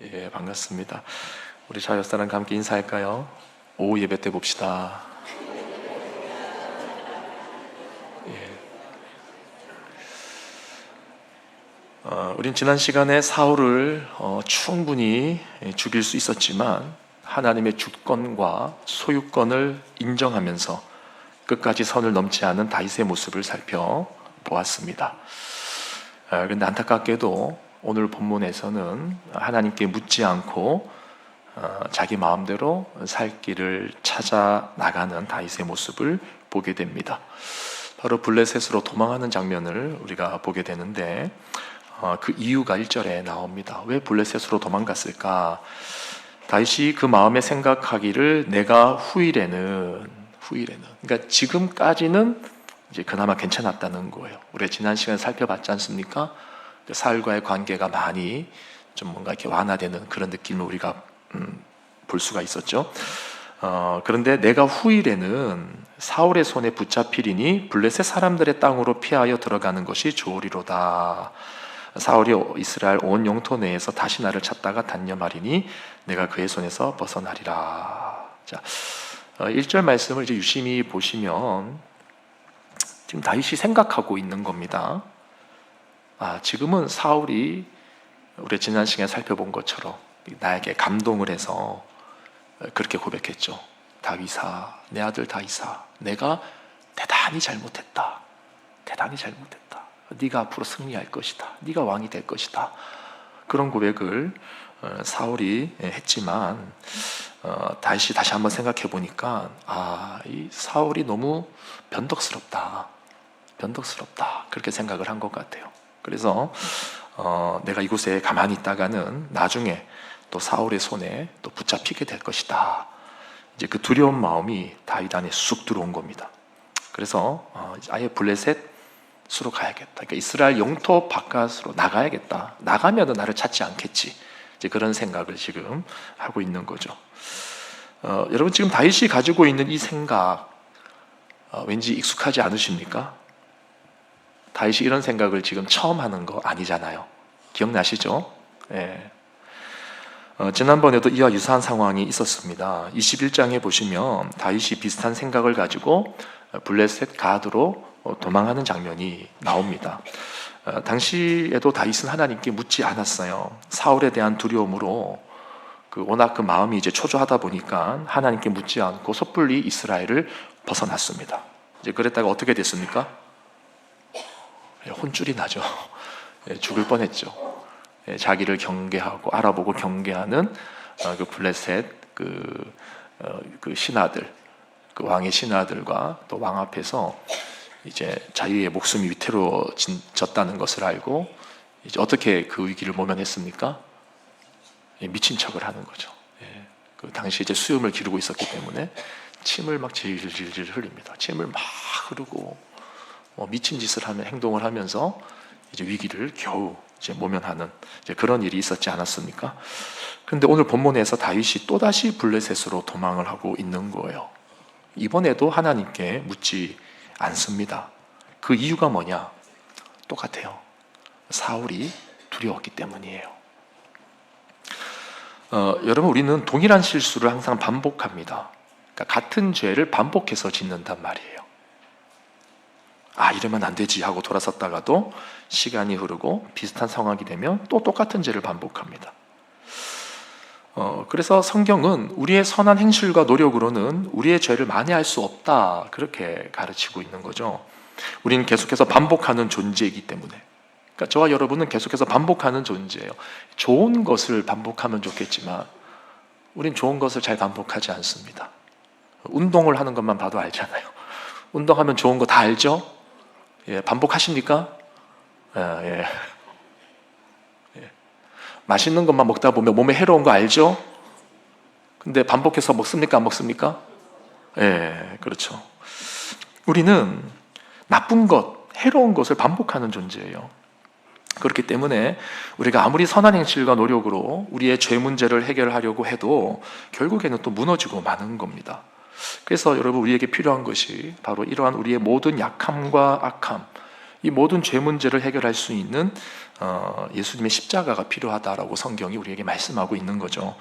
예, 반갑습니다. 우리 자녀사람과 함께 인사할까요? 오후 예배 때 봅시다. 우린 지난 시간에 사울을 충분히 죽일 수 있었지만 하나님의 주권과 소유권을 인정하면서 끝까지 선을 넘지 않은 다윗의 모습을 살펴보았습니다. 그런데 안타깝게도 오늘 본문에서는 하나님께 묻지 않고 자기 마음대로 살 길을 찾아 나가는 다윗의 모습을 보게 됩니다. 바로 블레셋으로 도망하는 장면을 우리가 보게 되는데 그 이유가 1절에 나옵니다. 왜 블레셋으로 도망갔을까? 다윗이 그 마음에 생각하기를 내가 후일에는 그러니까 지금까지는 이제 그나마 괜찮았다는 거예요. 우리 지난 시간에 살펴봤지 않습니까? 그 사울과의 관계가 많이 좀 뭔가 이렇게 완화되는 그런 느낌을 우리가 볼 수가 있었죠. 그런데 내가 후일에는 사울의 손에 붙잡히리니 블레셋 사람들의 땅으로 피하여 들어가는 것이 좋으리로다. 사울이 이스라엘 온 영토 내에서 다시 나를 찾다가 단념하리니 내가 그의 손에서 벗어나리라. 자, 1절 말씀을 이제 유심히 보시면 지금 다윗이 생각하고 있는 겁니다. 지금은 사울이 우리 지난 시간에 살펴본 것처럼 나에게 감동을 해서 그렇게 고백했죠. 다윗아, 내 아들 다윗아, 내가 대단히 잘못했다. 네가 앞으로 승리할 것이다. 네가 왕이 될 것이다. 그런 고백을 사울이 했지만 다시 한번 생각해 보니까 이 사울이 너무 변덕스럽다. 그렇게 생각을 한 것 같아요. 그래서 내가 이곳에 가만히 있다가는 나중에 또 사울의 손에 또 붙잡히게 될 것이다. 이제 그 두려운 마음이 다윗 안에 쑥 들어온 겁니다. 그래서 아예 블레셋으로 가야겠다. 그러니까 이스라엘 영토 바깥으로 나가야겠다. 나가면은 나를 찾지 않겠지. 이제 그런 생각을 지금 하고 있는 거죠. 여러분 지금 다윗이 가지고 있는 이 생각 왠지 익숙하지 않으십니까? 다윗이 이런 생각을 지금 처음 하는 거 아니잖아요. 기억나시죠? 예. 지난번에도 이와 유사한 상황이 있었습니다. 21장에 보시면 다윗이 비슷한 생각을 가지고 블레셋 가드로 도망하는 장면이 나옵니다. 당시에도 다윗은 하나님께 묻지 않았어요. 사울에 대한 두려움으로 워낙 그 마음이 이제 초조하다 보니까 하나님께 묻지 않고 섣불리 이스라엘을 벗어났습니다. 이제 그랬다가 어떻게 됐습니까? 혼쭐이 나죠. 죽을 뻔했죠. 자기를 경계하고 알아보고 경계하는 그 블레셋 그 신하들, 그 왕의 신하들과 또 왕 앞에서 이제 자기의 목숨이 위태로워졌다는 것을 알고 이제 어떻게 그 위기를 모면했습니까? 미친 척을 하는 거죠. 그 당시 이제 수염을 기르고 있었기 때문에 침을 막 질질 흘립니다. 침을 막 흐르고 미친 짓을 하면 행동을 하면서 이제 위기를 겨우 이제 모면하는 이제 그런 일이 있었지 않았습니까? 그런데 오늘 본문에서 다윗이 또다시 블레셋으로 도망을 하고 있는 거예요. 이번에도 하나님께 묻지 않습니다. 그 이유가 뭐냐? 똑같아요. 사울이 두려웠기 때문이에요. 여러분 우리는 동일한 실수를 항상 반복합니다. 그러니까 같은 죄를 반복해서 짓는단 말이에요. 이러면 안 되지 하고 돌아섰다가도 시간이 흐르고 비슷한 상황이 되면 또 똑같은 죄를 반복합니다. 그래서 성경은 우리의 선한 행실과 노력으로는 우리의 죄를 만회할 수 없다 그렇게 가르치고 있는 거죠. 우리는 계속해서 반복하는 존재이기 때문에. 그러니까 저와 여러분은 계속해서 반복하는 존재예요. 좋은 것을 반복하면 좋겠지만 우린 좋은 것을 잘 반복하지 않습니다. 운동을 하는 것만 봐도 알잖아요. 운동하면 좋은 거 다 알죠? 반복하십니까? 예. 맛있는 것만 먹다 보면 몸에 해로운 거 알죠? 근데 반복해서 먹습니까? 안 먹습니까? 그렇죠. 우리는 나쁜 것, 해로운 것을 반복하는 존재예요. 그렇기 때문에 우리가 아무리 선한 행실과 노력으로 우리의 죄 문제를 해결하려고 해도 결국에는 또 무너지고 마는 겁니다. 그래서 여러분 우리에게 필요한 것이 바로 이러한 우리의 모든 약함과 악함, 이 모든 죄 문제를 해결할 수 있는 예수님의 십자가가 필요하다라고 성경이 우리에게 말씀하고 있는 거죠.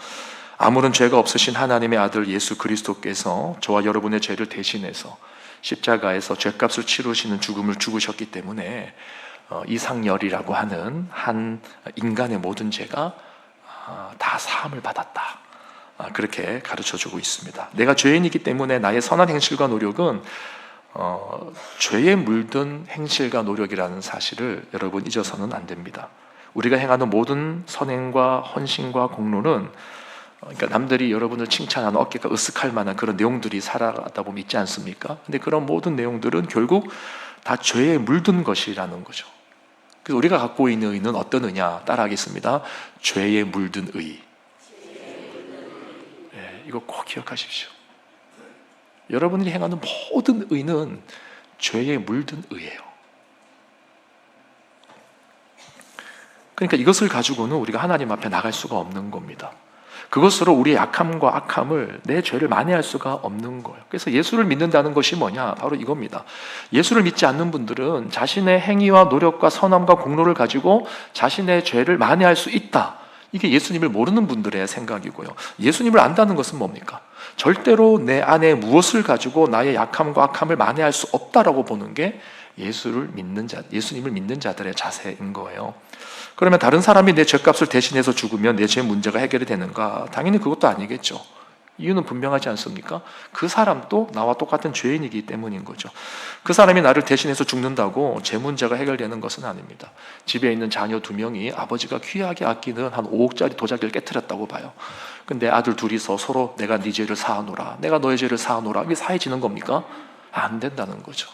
아무런 죄가 없으신 하나님의 아들 예수 그리스도께서 저와 여러분의 죄를 대신해서 십자가에서 죄값을 치르시는 죽음을 죽으셨기 때문에 이상열이라고 하는 한 인간의 모든 죄가 다 사함을 받았다. 그렇게 가르쳐주고 있습니다. 내가 죄인이기 때문에 나의 선한 행실과 노력은 죄에 물든 행실과 노력이라는 사실을 여러분 잊어서는 안 됩니다. 우리가 행하는 모든 선행과 헌신과 공로는 그러니까 남들이 여러분을 칭찬하는 어깨가 으쓱할 만한 그런 내용들이 살아가다 보면 있지 않습니까? 근데 그런 모든 내용들은 결국 다 죄에 물든 것이라는 거죠. 그래서 우리가 갖고 있는 의는 어떤 의냐? 따라하겠습니다. 죄에 물든 의. 네, 이거 꼭 기억하십시오. 여러분들이 행하는 모든 의는 죄에 물든 의예요. 그러니까 이것을 가지고는 우리가 하나님 앞에 나갈 수가 없는 겁니다. 그것으로 우리의 약함과 악함을, 내 죄를 만회할 수가 없는 거예요. 그래서 예수를 믿는다는 것이 뭐냐? 바로 이겁니다. 예수를 믿지 않는 분들은 자신의 행위와 노력과 선함과 공로를 가지고 자신의 죄를 만회할 수 있다. 이게 예수님을 모르는 분들의 생각이고요. 예수님을 안다는 것은 뭡니까? 절대로 내 안에 무엇을 가지고 나의 약함과 악함을 만회할 수 없다라고 보는 게 예수님을 믿는 자들의 자세인 거예요. 그러면 다른 사람이 내 죄값을 대신해서 죽으면 내 죄 문제가 해결이 되는가? 당연히 그것도 아니겠죠. 이유는 분명하지 않습니까? 그 사람도 나와 똑같은 죄인이기 때문인 거죠. 그 사람이 나를 대신해서 죽는다고 죄 문제가 해결되는 것은 아닙니다. 집에 있는 자녀 2명이 아버지가 귀하게 아끼는 한 5억짜리 도자기를 깨트렸다고 봐요. 근데 아들 둘이서 서로 내가 네 죄를 사하노라, 내가 너의 죄를 사하노라, 이게 사해지는 겁니까? 안 된다는 거죠.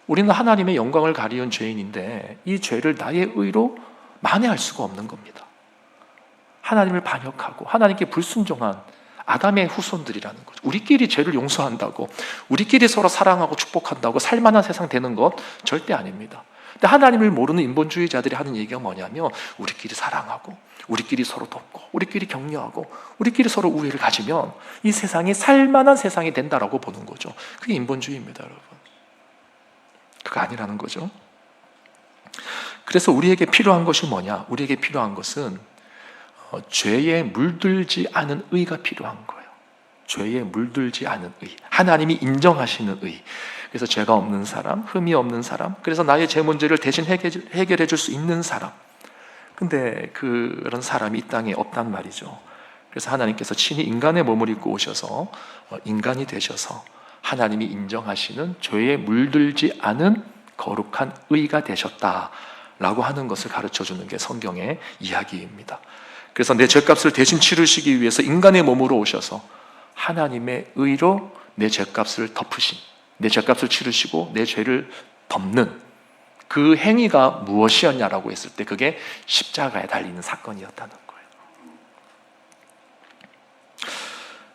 우리는 하나님의 영광을 가리운 죄인인데 이 죄를 나의 의로 만회할 수가 없는 겁니다. 하나님을 반역하고 하나님께 불순종한 아담의 후손들이라는 거죠. 우리끼리 죄를 용서한다고, 우리끼리 서로 사랑하고 축복한다고 살만한 세상 되는 것 절대 아닙니다. 근데 하나님을 모르는 인본주의자들이 하는 얘기가 뭐냐면 우리끼리 사랑하고 우리끼리 서로 돕고 우리끼리 격려하고 우리끼리 서로 우애를 가지면 이 세상이 살만한 세상이 된다라고 보는 거죠. 그게 인본주의입니다, 여러분. 그거 아니라는 거죠. 그래서 우리에게 필요한 것이 뭐냐? 우리에게 필요한 것은 죄에 물들지 않은 의가 필요한 거예요. 죄에 물들지 않은 의, 하나님이 인정하시는 의. 그래서 죄가 없는 사람, 흠이 없는 사람, 그래서 나의 죄 문제를 대신 해결해 줄 수 있는 사람. 근데 그런 사람이 이 땅에 없단 말이죠. 그래서 하나님께서 친히 인간의 몸을 입고 오셔서 인간이 되셔서 하나님이 인정하시는 죄에 물들지 않은 거룩한 의가 되셨다라고 하는 것을 가르쳐주는 게 성경의 이야기입니다. 그래서 내 죄값을 대신 치르시기 위해서 인간의 몸으로 오셔서 하나님의 의로 내 죄값을 덮으신, 내 죄값을 치르시고 내 죄를 덮는 그 행위가 무엇이었냐라고 했을 때 그게 십자가에 달리는 사건이었다는 거예요.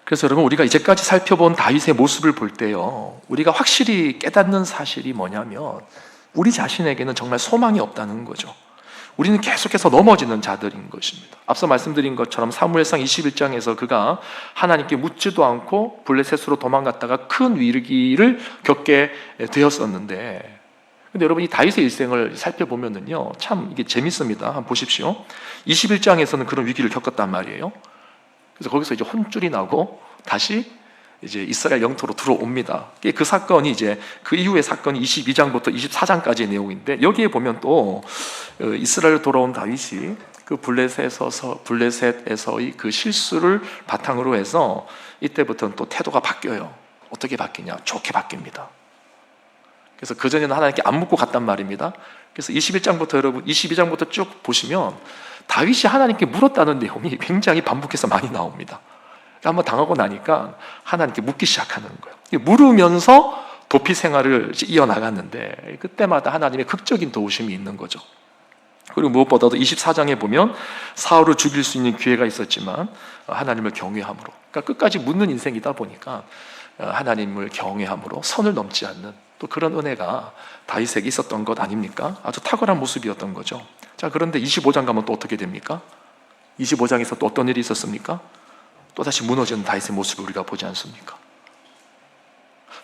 그래서 여러분, 우리가 이제까지 살펴본 다윗의 모습을 볼 때요, 우리가 확실히 깨닫는 사실이 뭐냐면 우리 자신에게는 정말 소망이 없다는 거죠. 우리는 계속해서 넘어지는 자들인 것입니다. 앞서 말씀드린 것처럼 사무엘상 21장에서 그가 하나님께 묻지도 않고 블레셋으로 도망갔다가 큰 위기를 겪게 되었었는데, 근데 여러분 이 다윗의 일생을 살펴보면은요, 참 이게 재밌습니다. 한번 보십시오. 21장에서는 그런 위기를 겪었단 말이에요. 그래서 거기서 이제 혼쭐이 나고 다시 이제 이스라엘 영토로 들어옵니다. 그 사건이 이제 그 이후의 사건이 22장부터 24장까지의 내용인데, 여기에 보면 또 이스라엘 돌아온 다윗이 그 블레셋에서의 그 실수를 바탕으로 해서 이때부터는 또 태도가 바뀌어요. 어떻게 바뀌냐? 좋게 바뀝니다. 그래서 그전에는 하나님께 안 묻고 갔단 말입니다. 그래서 21장부터 여러분 22장부터 쭉 보시면 다윗이 하나님께 물었다는 내용이 굉장히 반복해서 많이 나옵니다. 한번 당하고 나니까 하나님께 묻기 시작하는 거예요. 물으면서 도피 생활을 이어나갔는데 그때마다 하나님의 극적인 도우심이 있는 거죠. 그리고 무엇보다도 24장에 보면 사울을 죽일 수 있는 기회가 있었지만 하나님을 경외함으로, 그러니까 끝까지 묻는 인생이다 보니까 하나님을 경외함으로 선을 넘지 않는 또 그런 은혜가 다윗에게 있었던 것 아닙니까? 아주 탁월한 모습이었던 거죠. 자, 그런데 25장 가면 또 어떻게 됩니까? 25장에서 또 어떤 일이 있었습니까? 또다시 무너지는 다윗의 모습을 우리가 보지 않습니까?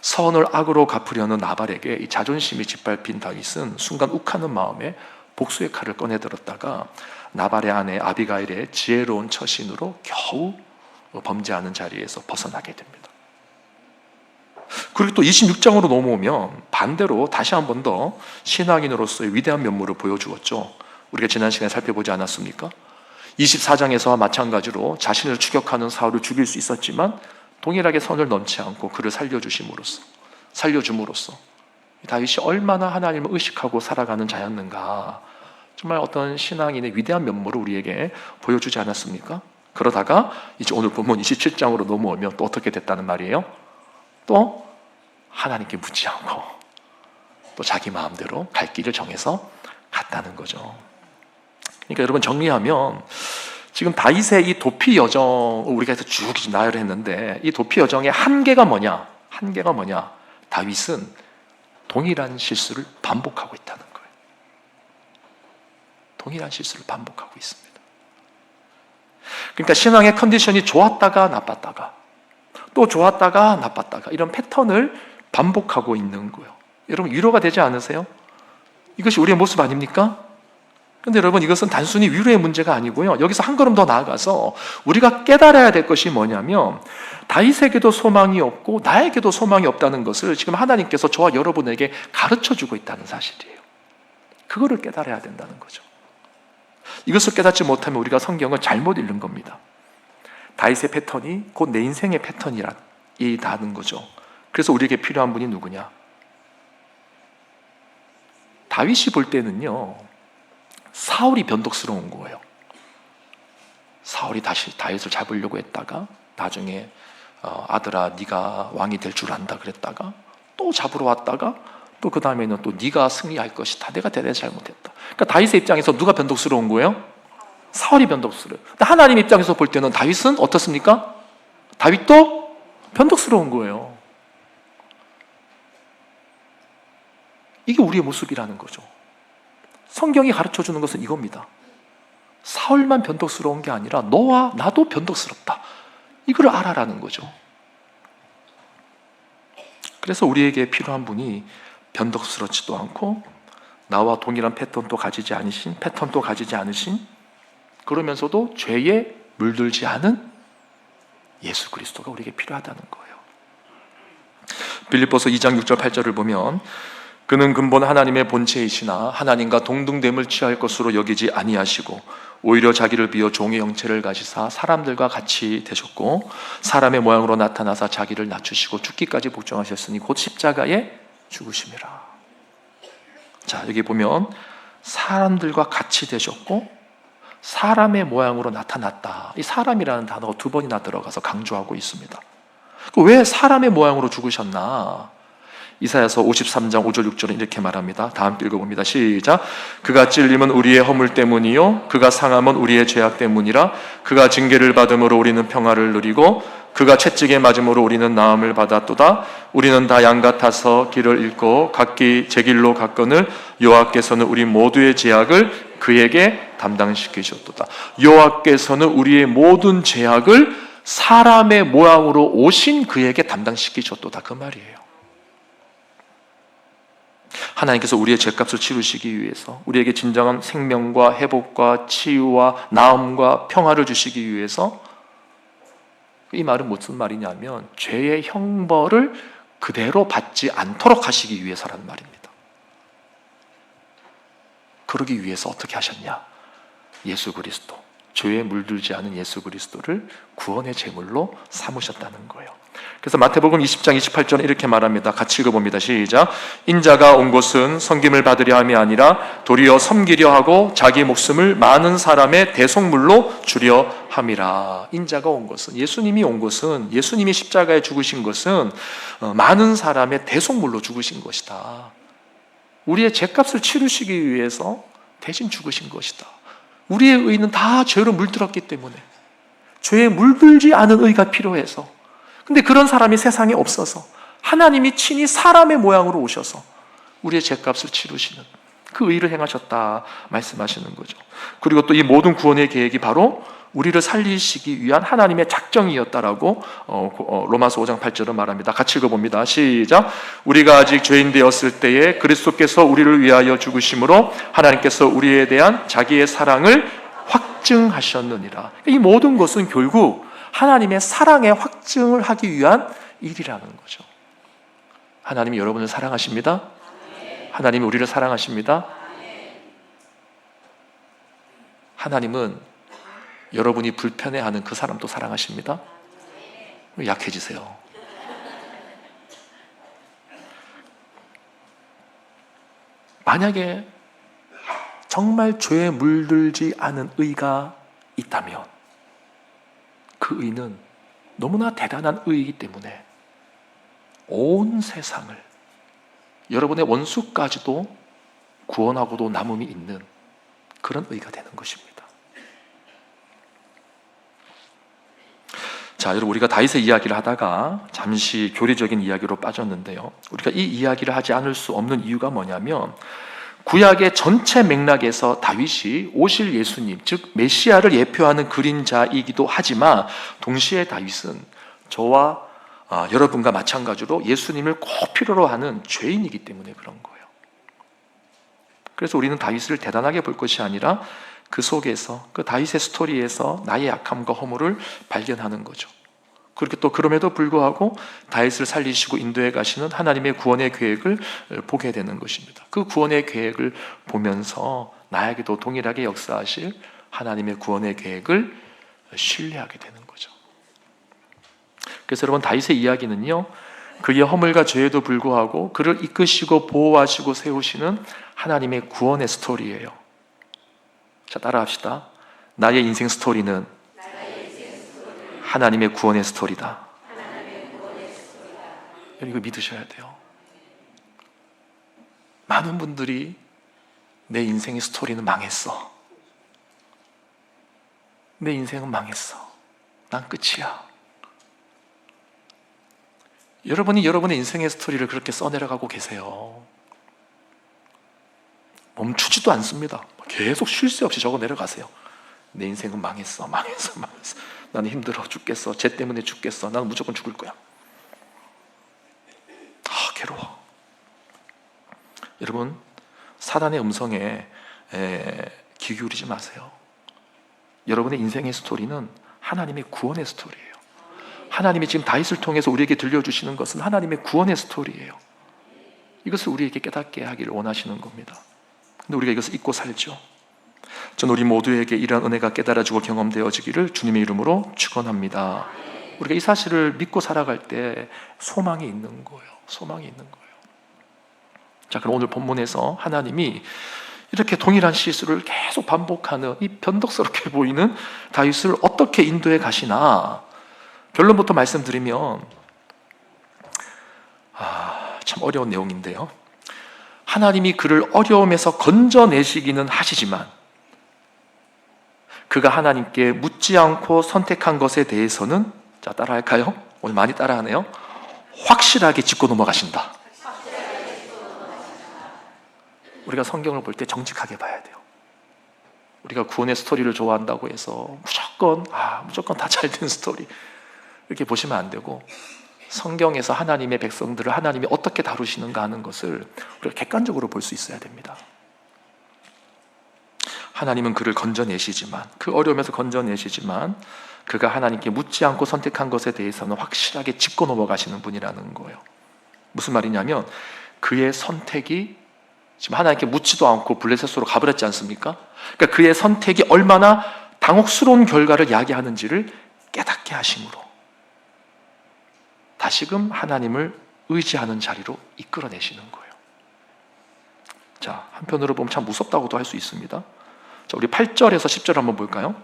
선을 악으로 갚으려는 나발에게 이 자존심이 짓밟힌 다윗은 순간 욱하는 마음에 복수의 칼을 꺼내들었다가 나발의 아내 아비가일의 지혜로운 처신으로 겨우 범죄하는 자리에서 벗어나게 됩니다. 그리고 또 26장으로 넘어오면 반대로 다시 한 번 더 신앙인으로서의 위대한 면모를 보여주었죠. 우리가 지난 시간에 살펴보지 않았습니까? 24장에서와 마찬가지로 자신을 추격하는 사울을 죽일 수 있었지만 동일하게 선을 넘지 않고 그를 살려줌으로써 다윗이 얼마나 하나님을 의식하고 살아가는 자였는가, 정말 어떤 신앙인의 위대한 면모를 우리에게 보여주지 않았습니까? 그러다가 이제 오늘 본문 27장으로 넘어오면 또 어떻게 됐다는 말이에요? 또 하나님께 묻지 않고 또 자기 마음대로 갈 길을 정해서 갔다는 거죠. 그러니까 여러분, 정리하면 지금 다윗의 이 도피 여정 우리가 해서 쭉 나열했는데, 이 도피 여정의 한계가 뭐냐? 다윗은 동일한 실수를 반복하고 있다는 거예요. 동일한 실수를 반복하고 있습니다. 그러니까 신앙의 컨디션이 좋았다가 나빴다가 또 좋았다가 나빴다가 이런 패턴을 반복하고 있는 거예요. 여러분, 위로가 되지 않으세요? 이것이 우리의 모습 아닙니까? 그런데 여러분, 이것은 단순히 위로의 문제가 아니고요, 여기서 한 걸음 더 나아가서 우리가 깨달아야 될 것이 뭐냐면, 다윗에게도 소망이 없고 나에게도 소망이 없다는 것을 지금 하나님께서 저와 여러분에게 가르쳐주고 있다는 사실이에요. 그거를 깨달아야 된다는 거죠. 이것을 깨닫지 못하면 우리가 성경을 잘못 읽는 겁니다. 다윗의 패턴이 곧 내 인생의 패턴이라는 거죠. 그래서 우리에게 필요한 분이 누구냐? 다윗이 볼 때는요, 사울이 변덕스러운 거예요. 사울이 다시 다윗을 잡으려고 했다가 나중에 아들아 네가 왕이 될 줄 안다 그랬다가 또 잡으러 왔다가 또 그 다음에는 또 네가 승리할 것이다, 내가 대단히 잘못했다. 그러니까 다윗의 입장에서 누가 변덕스러운 거예요? 사울이 변덕스러워요. 근데 하나님 입장에서 볼 때는 다윗은 어떻습니까? 다윗도 변덕스러운 거예요. 이게 우리의 모습이라는 거죠. 성경이 가르쳐주는 것은 이겁니다. 사울만 변덕스러운 게 아니라 너와 나도 변덕스럽다, 이걸 알아라는 거죠. 그래서 우리에게 필요한 분이 변덕스럽지도 않고 나와 동일한 패턴도 가지지 않으신, 그러면서도 죄에 물들지 않은 예수 그리스도가 우리에게 필요하다는 거예요. 빌립보서 2장 6절 8절을 보면, 그는 근본 하나님의 본체이시나 하나님과 동등됨을 취할 것으로 여기지 아니하시고 오히려 자기를 비워 종의 형체를 가지사 사람들과 같이 되셨고 사람의 모양으로 나타나사 자기를 낮추시고 죽기까지 복종하셨으니 곧 십자가에 죽으심이라. 자, 여기 보면 사람들과 같이 되셨고 사람의 모양으로 나타났다. 이 사람이라는 단어가 두 번이나 들어가서 강조하고 있습니다. 왜 사람의 모양으로 죽으셨나? 이사야서 53장 5절 6절은 이렇게 말합니다. 다 함께 읽어봅니다. 시작. 그가 찔림은 우리의 허물 때문이요 그가 상함은 우리의 죄악 때문이라. 그가 징계를 받음으로 우리는 평화를 누리고 그가 채찍에 맞음으로 우리는 나음을 받았도다. 우리는 다 양 같아서 길을 잃고 각기 제 길로 갔거늘 여호와께서는 우리 모두의 죄악을 그에게 담당시키셨도다. 여호와께서는 우리의 모든 죄악을 사람의 모양으로 오신 그에게 담당시키셨도다, 그 말이에요. 하나님께서 우리의 죄값을 치르시기 위해서, 우리에게 진정한 생명과 회복과 치유와 나음과 평화를 주시기 위해서, 이 말은 무슨 말이냐면 죄의 형벌을 그대로 받지 않도록 하시기 위해서라는 말입니다. 그러기 위해서 어떻게 하셨냐? 예수 그리스도, 죄에 물들지 않은 예수 그리스도를 구원의 제물로 삼으셨다는 거예요. 그래서 마태복음 20장 28절은 이렇게 말합니다. 같이 읽어봅니다. 시작. 인자가 온 것은 섬김을 받으려 함이 아니라 도리어 섬기려 하고 자기 목숨을 많은 사람의 대속물로 주려 함이라. 인자가 온 것은, 예수님이 온 것은, 예수님이 십자가에 죽으신 것은 많은 사람의 대속물로 죽으신 것이다. 우리의 죄값을 치르시기 위해서 대신 죽으신 것이다. 우리의 의는 다 죄로 물들었기 때문에, 죄에 물들지 않은 의가 필요해서, 근데 그런 사람이 세상에 없어서 하나님이 친히 사람의 모양으로 오셔서 우리의 죄값을 치르시는 그 의를 행하셨다 말씀하시는 거죠. 그리고 또 이 모든 구원의 계획이 바로 우리를 살리시기 위한 하나님의 작정이었다라고 로마서 5장 8절은 말합니다. 같이 읽어봅니다. 시작. 우리가 아직 죄인 되었을 때에 그리스도께서 우리를 위하여 죽으심으로 하나님께서 우리에 대한 자기의 사랑을 확증하셨느니라. 이 모든 것은 결국 하나님의 사랑의 확증을 하기 위한 일이라는 거죠. 하나님이 여러분을 사랑하십니다. 하나님이 우리를 사랑하십니다. 하나님은 여러분이 불편해하는 그 사람도 사랑하십니다. 약해지세요. 만약에 정말 죄에 물들지 않은 의가 있다면 그 의는 너무나 대단한 의이기 때문에 온 세상을, 여러분의 원수까지도 구원하고도 남음이 있는 그런 의가 되는 것입니다. 자, 여러분, 우리가 다윗의 이야기를 하다가 잠시 교리적인 이야기로 빠졌는데요. 우리가 이 이야기를 하지 않을 수 없는 이유가 뭐냐면 구약의 전체 맥락에서 다윗이 오실 예수님, 즉 메시아를 예표하는 그림자이기도 하지만 동시에 다윗은 저와 여러분과 마찬가지로 예수님을 꼭 필요로 하는 죄인이기 때문에 그런 거예요. 그래서 우리는 다윗을 대단하게 볼 것이 아니라 그 속에서, 그 다윗의 스토리에서 나의 약함과 허물을 발견하는 거죠. 그렇게 또 그럼에도 불구하고 다윗을 살리시고 인도해 가시는 하나님의 구원의 계획을 보게 되는 것입니다. 그 구원의 계획을 보면서 나에게도 동일하게 역사하실 하나님의 구원의 계획을 신뢰하게 되는 거죠. 그래서 여러분, 다윗의 이야기는요, 그의 허물과 죄에도 불구하고 그를 이끄시고 보호하시고 세우시는 하나님의 구원의 스토리예요. 자, 따라합시다. 나의 인생 스토리는 하나님의 구원의 스토리다. 이거 믿으셔야 돼요. 많은 분들이 내 인생의 스토리는 망했어. 내 인생은 망했어. 난 끝이야. 여러분이 여러분의 인생의 스토리를 그렇게 써내려가고 계세요. 멈추지도 않습니다. 계속 쉴 새 없이 적어 내려가세요. 내 인생은 망했어. 나는 힘들어 죽겠어. 쟤 때문에 죽겠어. 나는 무조건 죽을 거야. 괴로워. 여러분, 사단의 음성에 귀 기울이지 마세요. 여러분의 인생의 스토리는 하나님의 구원의 스토리예요. 하나님이 지금 다윗을 통해서 우리에게 들려주시는 것은 하나님의 구원의 스토리예요. 이것을 우리에게 깨닫게 하기를 원하시는 겁니다. 근데 우리가 이것을 잊고 살죠. 전 우리 모두에게 이러한 은혜가 깨달아지고 경험되어지기를 주님의 이름으로 축원합니다. 우리가 이 사실을 믿고 살아갈 때 소망이 있는 거예요. 소망이 있는 거예요. 자, 그럼 오늘 본문에서 하나님이 이렇게 동일한 실수를 계속 반복하는 이 변덕스럽게 보이는 다윗을 어떻게 인도해 가시나, 결론부터 말씀드리면 참 어려운 내용인데요. 하나님이 그를 어려움에서 건져내시기는 하시지만 그가 하나님께 묻지 않고 선택한 것에 대해서는, 자, 따라할까요? 오늘 많이 따라하네요. 확실하게 짚고 넘어가신다. 우리가 성경을 볼 때 정직하게 봐야 돼요. 우리가 구원의 스토리를 좋아한다고 해서 무조건 다 잘된 스토리 이렇게 보시면 안 되고, 성경에서 하나님의 백성들을 하나님이 어떻게 다루시는가 하는 것을 우리가 객관적으로 볼 수 있어야 됩니다. 하나님은 그를 건져내시지만, 그 어려움에서 건져내시지만 그가 하나님께 묻지 않고 선택한 것에 대해서는 확실하게 짚고 넘어가시는 분이라는 거예요. 무슨 말이냐면 그의 선택이 지금 하나님께 묻지도 않고 블레셋으로 가버렸지 않습니까? 그러니까 그의 선택이 얼마나 당혹스러운 결과를 야기하는지를 깨닫게 하심으로 다시금 하나님을 의지하는 자리로 이끌어내시는 거예요. 자, 한편으로 보면 참 무섭다고도 할 수 있습니다. 자, 우리 8절에서 10절 한번 볼까요?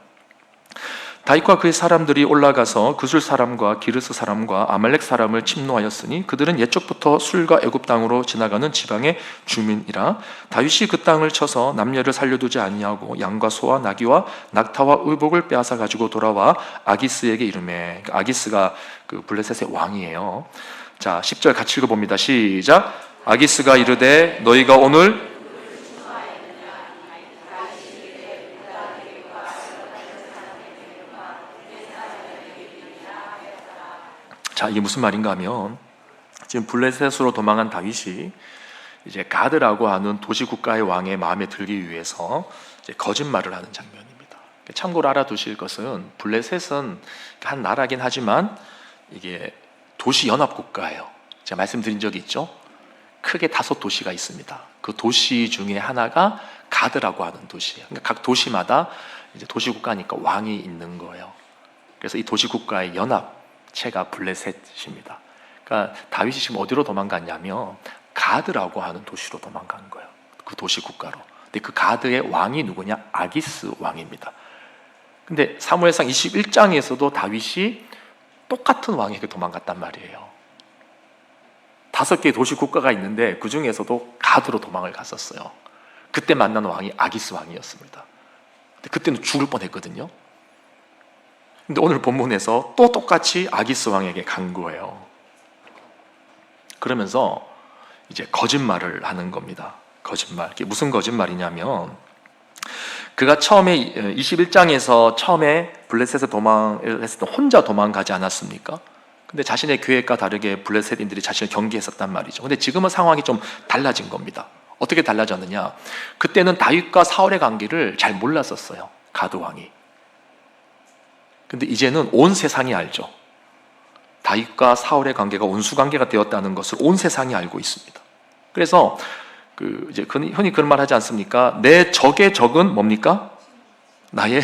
다윗과 그의 사람들이 올라가서 그술 사람과 기르스 사람과 아말렉 사람을 침노하였으니 그들은 옛적부터 술과 애굽 땅으로 지나가는 지방의 주민이라. 다윗이 그 땅을 쳐서 남녀를 살려두지 아니하고 양과 소와 나귀와 낙타와 의복을 빼앗아 가지고 돌아와 아기스에게 이르매. 아기스가 그 블레셋의 왕이에요. 자, 10절 같이 읽어봅니다. 시작. 아기스가 이르되 너희가 오늘 자, 이게 무슨 말인가 하면 지금 블레셋으로 도망한 다윗이 이제 가드라고 하는 도시 국가의 왕의 마음에 들기 위해서 이제 거짓말을 하는 장면입니다. 참고로 알아두실 것은 블레셋은 한 나라긴 하지만 이게 도시 연합 국가예요. 제가 말씀드린 적이 있죠. 크게 5도시가 있습니다. 그 도시 중에 하나가 가드라고 하는 도시예요. 그러니까 각 도시마다 이제 도시 국가니까 왕이 있는 거예요. 그래서 이 도시 국가의 연합체가 블레셋입니다. 그러니까 다윗이 지금 어디로 도망갔냐면 가드라고 하는 도시로 도망간 거예요. 그 도시 국가로. 근데 그 가드의 왕이 누구냐? 아기스 왕입니다. 근데 사무엘상 21장에서도 다윗이 똑같은 왕에게 도망갔단 말이에요. 5개의 도시 국가가 있는데 그 중에서도 가드로 도망을 갔었어요. 그때 만난 왕이 아기스 왕이었습니다. 근데 그때는 죽을 뻔했거든요. 근데 오늘 본문에서 또 똑같이 아기스 왕에게 간 거예요. 그러면서 이제 거짓말을 하는 겁니다. 거짓말. 이게 무슨 거짓말이냐면 그가 처음에 21장에서 처음에 블레셋에 도망을 했을 때 혼자 도망가지 않았습니까? 근데 자신의 계획과 다르게 블레셋인들이 자신을 경계했었단 말이죠. 근데 지금은 상황이 좀 달라진 겁니다. 어떻게 달라졌느냐? 그때는 다윗과 사울의 관계를 잘 몰랐었어요. 가드 왕이. 근데 이제는 온 세상이 알죠. 다윗과 사울의 관계가 온수 관계가 되었다는 것을 온 세상이 알고 있습니다. 그래서 이제 흔히 그런 말 하지 않습니까? 내 적의 적은 뭡니까? 나의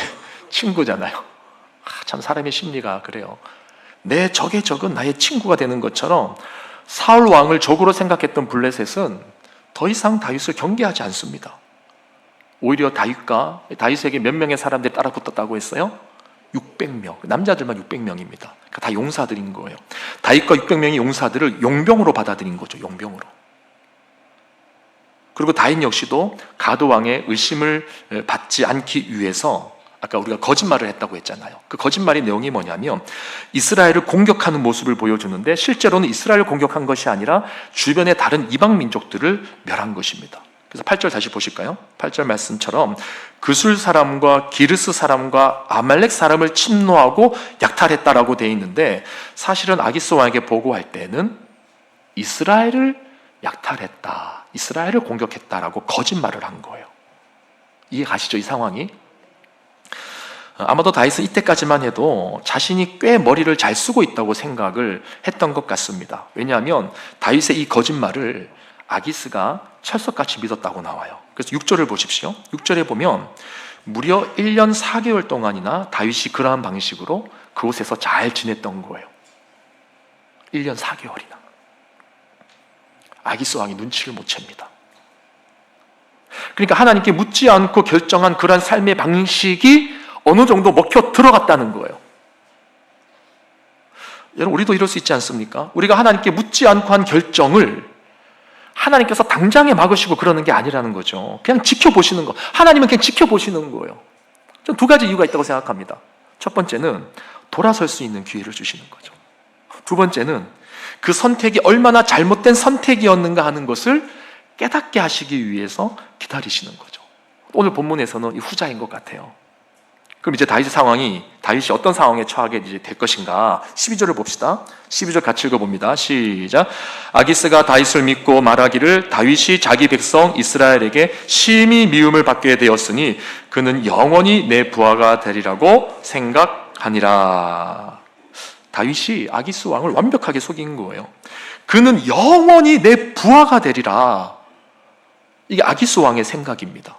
친구잖아요. 참 사람의 심리가 그래요. 내 적의 적은 나의 친구가 되는 것처럼 사울 왕을 적으로 생각했던 블레셋은 더 이상 다윗을 경계하지 않습니다. 오히려 다윗에게 몇 명의 사람들이 따라 붙었다고 했어요? 600명. 남자들만 600명입니다. 그러니까 다 용사들인 거예요. 다윗과 600명의 용사들을 용병으로 받아들인 거죠. 용병으로. 그리고 다윗 역시도 가드 왕의 의심을 받지 않기 위해서 아까 우리가 거짓말을 했다고 했잖아요. 그 거짓말의 내용이 뭐냐면 이스라엘을 공격하는 모습을 보여주는데 실제로는 이스라엘을 공격한 것이 아니라 주변의 다른 이방 민족들을 멸한 것입니다. 그래서 8절 다시 보실까요? 8절 말씀처럼 그술 사람과 기르스 사람과 아말렉 사람을 침노하고 약탈했다라고 되어 있는데 사실은 아기스 왕에게 보고할 때는 이스라엘을 약탈했다, 이스라엘을 공격했다라고 거짓말을 한 거예요. 이해 가시죠? 이 상황이? 아마도 다윗은 이때까지만 해도 자신이 꽤 머리를 잘 쓰고 있다고 생각을 했던 것 같습니다. 왜냐하면 다윗의 이 거짓말을 아기스가 철석같이 믿었다고 나와요. 그래서 6절을 보십시오. 6절에 보면 무려 1년 4개월 동안이나 다윗이 그러한 방식으로 그곳에서 잘 지냈던 거예요. 1년 4개월이나. 아기스 왕이 눈치를 못 챕니다. 그러니까 하나님께 묻지 않고 결정한 그러한 삶의 방식이 어느 정도 먹혀 들어갔다는 거예요. 여러분, 우리도 이럴 수 있지 않습니까? 우리가 하나님께 묻지 않고 한 결정을 하나님께서 당장에 막으시고 그러는 게 아니라는 거죠. 그냥 지켜보시는 거. 하나님은 그냥 지켜보시는 거예요. 저는 2가지 이유가 있다고 생각합니다. 첫 번째는 돌아설 수 있는 기회를 주시는 거죠. 두 번째는 그 선택이 얼마나 잘못된 선택이었는가 하는 것을 깨닫게 하시기 위해서 기다리시는 거죠. 오늘 본문에서는 이 후자인 것 같아요. 그럼 이제 다윗이 어떤 상황에 처하게 이제 될 것인가? 12절을 봅시다. 12절 같이 읽어봅니다. 시작. 아기스가 다윗을 믿고 말하기를 다윗이 자기 백성 이스라엘에게 심히 미움을 받게 되었으니 그는 영원히 내 부하가 되리라고 생각하니라. 다윗이 아기스 왕을 완벽하게 속인 거예요. 그는 영원히 내 부하가 되리라. 이게 아기스 왕의 생각입니다.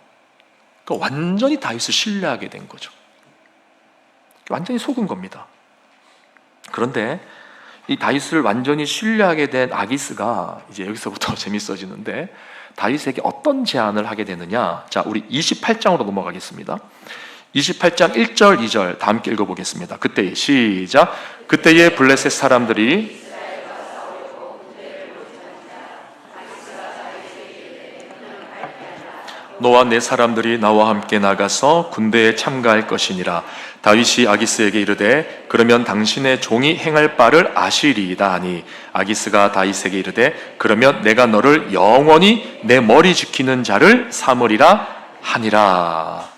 그러니까 완전히 다윗을 신뢰하게 된 거죠. 완전히 속은 겁니다. 그런데 이 다윗을 완전히 신뢰하게 된 아기스가 이제 여기서부터 재밌어지는데 다윗에게 어떤 제안을 하게 되느냐? 자, 우리 28장으로 넘어가겠습니다. 28장 1절, 2절 다 함께 읽어보겠습니다. 그때 시작. 그때의 블레셋 사람들이 너와 내 사람들이 나와 함께 나가서 군대에 참가할 것이니라. 다윗이 아기스에게 이르되 그러면 당신의 종이 행할 바를 아시리이다 하니 아기스가 다윗에게 이르되 그러면 내가 너를 영원히 내 머리 지키는 자를 삼으리라 하니라.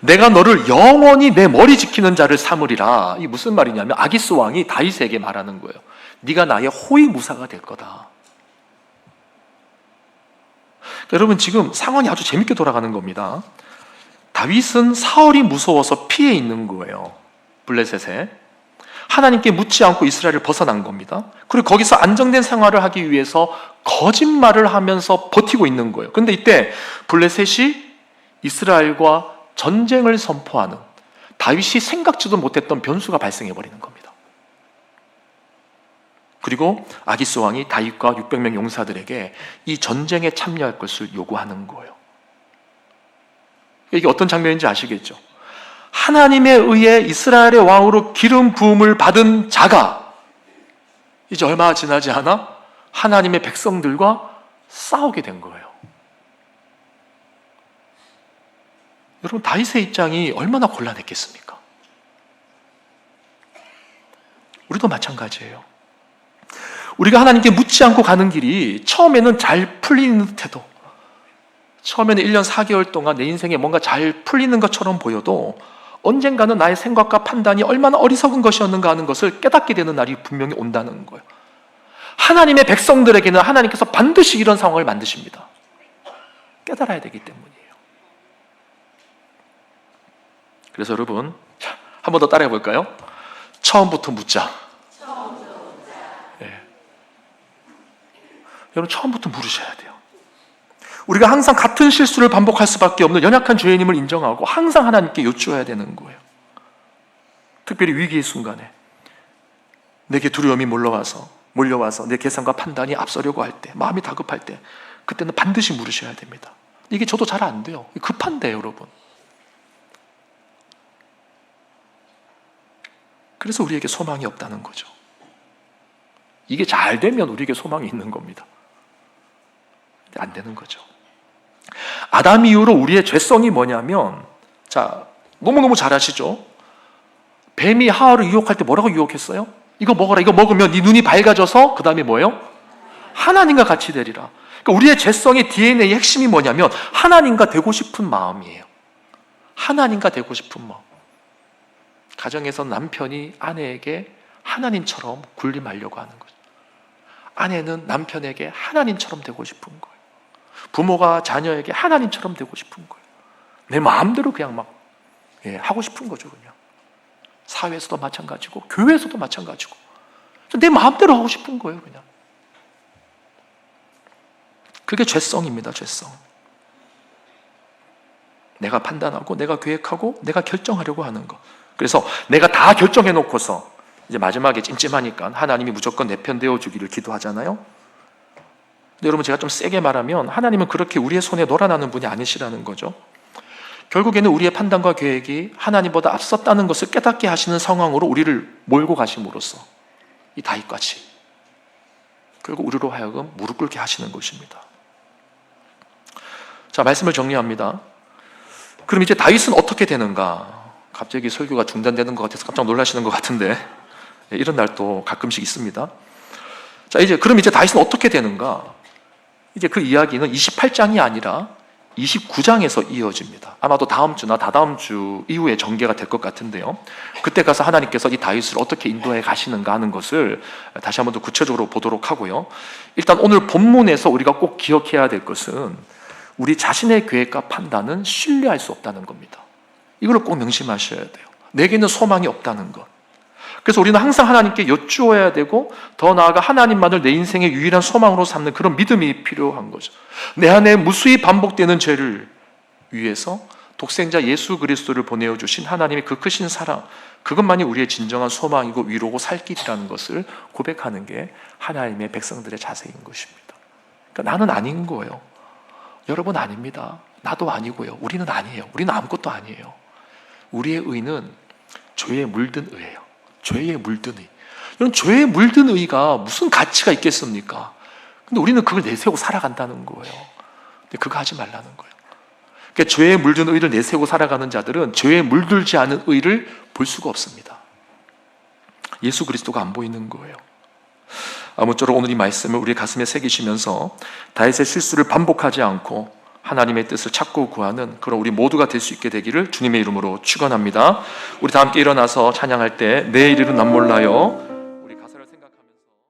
내가 너를 영원히 내 머리 지키는 자를 삼으리라. 이게 무슨 말이냐면 아기스 왕이 다윗에게 말하는 거예요. 네가 나의 호위무사가 될 거다. 여러분, 지금 상황이 아주 재밌게 돌아가는 겁니다. 다윗은 사울이 무서워서 피해 있는 거예요. 블레셋에. 하나님께 묻지 않고 이스라엘을 벗어난 겁니다. 그리고 거기서 안정된 생활을 하기 위해서 거짓말을 하면서 버티고 있는 거예요. 그런데 이때 블레셋이 이스라엘과 전쟁을 선포하는, 다윗이 생각지도 못했던 변수가 발생해 버리는 겁니다. 그리고 아기스 왕이 다윗과 600명 용사들에게 이 전쟁에 참여할 것을 요구하는 거예요. 이게 어떤 장면인지 아시겠죠? 하나님에 의해 이스라엘의 왕으로 기름 부음을 받은 자가 이제 얼마 지나지 않아 하나님의 백성들과 싸우게 된 거예요. 여러분, 다윗의 입장이 얼마나 곤란했겠습니까? 우리도 마찬가지예요. 우리가 하나님께 묻지 않고 가는 길이 처음에는 잘 풀리는 듯해도, 처음에는 1년 4개월 동안 내 인생에 뭔가 잘 풀리는 것처럼 보여도 언젠가는 나의 생각과 판단이 얼마나 어리석은 것이었는가 하는 것을 깨닫게 되는 날이 분명히 온다는 거예요. 하나님의 백성들에게는 하나님께서 반드시 이런 상황을 만드십니다. 깨달아야 되기 때문이에요. 그래서 여러분, 한 번 더 따라해 볼까요? 처음부터 묻자. 네. 여러분, 처음부터 물으셔야 돼요. 우리가 항상 같은 실수를 반복할 수밖에 없는 연약한 죄인임을 인정하고 항상 하나님께 여쭈어야 되는 거예요. 특별히 위기의 순간에 내게 두려움이 몰려와서 내 계산과 판단이 앞서려고 할 때, 마음이 다급할 때, 그때는 반드시 물으셔야 됩니다. 이게 저도 잘 안 돼요. 급한데 여러분. 그래서 우리에게 소망이 없다는 거죠. 이게 잘 되면 우리에게 소망이 있는 겁니다. 근데 안 되는 거죠. 아담 이후로 우리의 죄성이 뭐냐면, 자, 너무너무 잘 아시죠? 뱀이 하와를 유혹할 때 뭐라고 유혹했어요? 이거 먹어라. 이거 먹으면 네 눈이 밝아져서 그 다음에 뭐예요? 하나님과 같이 되리라. 그러니까 우리의 죄성의 DNA의 핵심이 뭐냐면 하나님과 되고 싶은 마음이에요. 하나님과 되고 싶은 마음. 가정에서 남편이 아내에게 하나님처럼 군림하려고 하는 거죠. 아내는 남편에게 하나님처럼 되고 싶은 거예요. 부모가 자녀에게 하나님처럼 되고 싶은 거예요. 내 마음대로 그냥 막 하고 싶은 거죠. 그냥 사회에서도 마찬가지고 교회에서도 마찬가지고 내 마음대로 하고 싶은 거예요. 그냥 그게 죄성입니다. 죄성. 내가 판단하고 내가 계획하고 내가 결정하려고 하는 거. 그래서 내가 다 결정해 놓고서 이제 마지막에 찜찜하니까 하나님이 무조건 내 편 되어 주기를 기도하잖아요. 근데 여러분, 제가 좀 세게 말하면 하나님은 그렇게 우리의 손에 놀아나는 분이 아니시라는 거죠. 결국에는 우리의 판단과 계획이 하나님보다 앞섰다는 것을 깨닫게 하시는 상황으로 우리를 몰고 가심으로써 이 다윗같이 결국 우리로 하여금 무릎 꿇게 하시는 것입니다. 자, 말씀을 정리합니다. 그럼 이제 다윗은 어떻게 되는가? 갑자기 설교가 중단되는 것 같아서 깜짝 놀라시는 것 같은데 이런 날도 가끔씩 있습니다. 자, 그럼 이제 다윗은 어떻게 되는가? 이제 그 이야기는 28장이 아니라 29장에서 이어집니다. 아마도 다음 주나 다다음 주 이후에 전개가 될 것 같은데요. 그때 가서 하나님께서 이 다윗을 어떻게 인도해 가시는가 하는 것을 다시 한번 더 구체적으로 보도록 하고요. 일단 오늘 본문에서 우리가 꼭 기억해야 될 것은 우리 자신의 계획과 판단은 신뢰할 수 없다는 겁니다. 이걸 꼭 명심하셔야 돼요. 내게는 소망이 없다는 것. 그래서 우리는 항상 하나님께 여쭈어야 되고 더 나아가 하나님만을 내 인생의 유일한 소망으로 삼는 그런 믿음이 필요한 거죠. 내 안에 무수히 반복되는 죄를 위해서 독생자 예수 그리스도를 보내어 주신 하나님의 그 크신 사랑, 그것만이 우리의 진정한 소망이고 위로고 살 길이라는 것을 고백하는 게 하나님의 백성들의 자세인 것입니다. 그러니까 나는 아닌 거예요. 여러분 아닙니다. 나도 아니고요. 우리는 아니에요. 우리는 아무것도 아니에요. 우리의 의는 죄에 물든 의예요. 죄에 물든 의. 여러분, 죄에 물든 의가 무슨 가치가 있겠습니까? 근데 우리는 그걸 내세우고 살아간다는 거예요. 근데 그거 하지 말라는 거예요. 그러니까 죄에 물든 의를 내세우고 살아가는 자들은 죄에 물들지 않은 의를 볼 수가 없습니다. 예수 그리스도가 안 보이는 거예요. 아무쪼록 오늘 이 말씀을 우리 가슴에 새기시면서 다윗의 실수를 반복하지 않고 하나님의 뜻을 찾고 구하는 그런 우리 모두가 될 수 있게 되기를 주님의 이름으로 축원합니다. 우리 다 함께 일어나서 찬양할 때 내 이름은 난 몰라요